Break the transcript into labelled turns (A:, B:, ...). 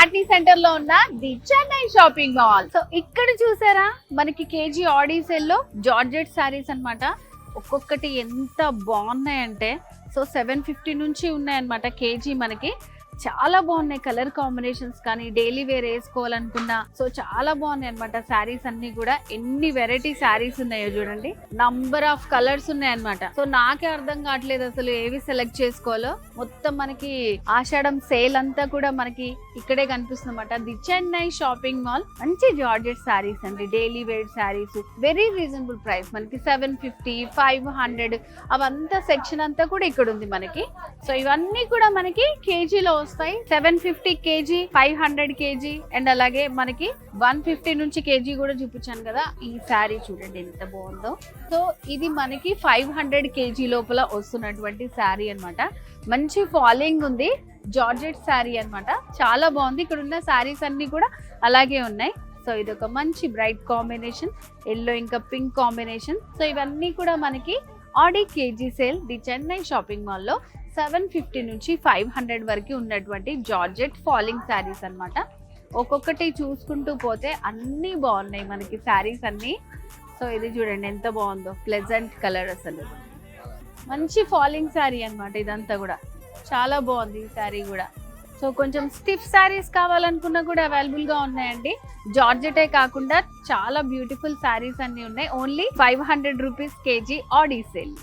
A: లాట్నీ centre లో ఉన్న the Chennai shopping mall. So ఇక్కడ చూసారా మనకి కేజీ ఆడీ సేల్ లో జార్జెట్ శారీస్ అన్నమాట. ఒక్కొక్కటి ఎంత బాగున్నాయంటే సో 750 నుంచి ఉన్నాయన్నమాట కేజీ. మనకి చాలా బాగున్నాయి కలర్ కాంబినేషన్స్ కానీ డైలీ వేర్ వేసుకోవాలనుకున్నా సో చాలా బాగున్నాయి అనమాట. శారీస్ అన్ని కూడా ఎన్ని వెరైటీ శారీస్ ఉన్నాయో చూడండి, నంబర్ ఆఫ్ కలర్స్ ఉన్నాయి అనమాట. సో నాకే అర్థం కావట్లేదు అసలు ఏవి సెలెక్ట్ చేసుకోవాలో. మొత్తం మనకి ఆషాఢం సేల్ అంతా కూడా మనకి ఇక్కడే కనిపిస్తుంది అనమాట. The Chennai shopping mall. మంచి జార్జెట్ శారీస్ అండి, daily wear sarees, very reasonable price. మనకి 750, 500 అవంతా సెక్షన్ అంతా కూడా ఇక్కడ ఉంది మనకి. సో ఇవన్నీ కూడా మనకి కేజీలో వస్తాయి. 750 కేజీ, 500 కేజీ అండ్ అలాగే మనకి 150 నుంచి కేజీ కూడా చూపించాను కదా. ఈ శారీ చూడండి ఎంత బాగుందో. సో ఇది మనకి 500 కేజీ లోపల వస్తున్నటువంటి శారీ అన్నమాట. మంచి ఫాలింగ్ ఉంది, జార్జెట్ శారీ అన్నమాట. చాలా బాగుంది. ఇక్కడ ఉన్న శారీస్ అన్ని కూడా అలాగే ఉన్నాయి. సో ఇది ఒక మంచి బ్రైట్ కాంబినేషన్, ఎల్లో ఇంకా పింక్ కాంబినేషన్. సో ఇవన్నీ కూడా మనకి Audi KG sale the Chennai shopping మాల్లో 750 నుంచి 500 వరకు ఉన్నటువంటి జార్జెట్ ఫాలింగ్ శారీస్ అన్నమాట. ఒక్కొక్కటి చూసుకుంటూ పోతే అన్నీ బాగున్నాయి మనకి శారీస్ అన్నీ. సో ఇది చూడండి ఎంత బాగుందో, ప్లెజెంట్ కలర్, అసలు మంచి ఫాలింగ్ శారీ అన్నమాట. ఇదంతా కూడా చాలా బాగుంది ఈ శారీ కూడా. సో కొంచెం స్టిఫ్ శారీస్ కావాలనుకున్నా కూడా అవైలబుల్గా ఉన్నాయండి. జార్జెటే కాకుండా చాలా బ్యూటిఫుల్ శారీస్ అన్నీ ఉన్నాయి. Only 500 rupees KG Audi sale.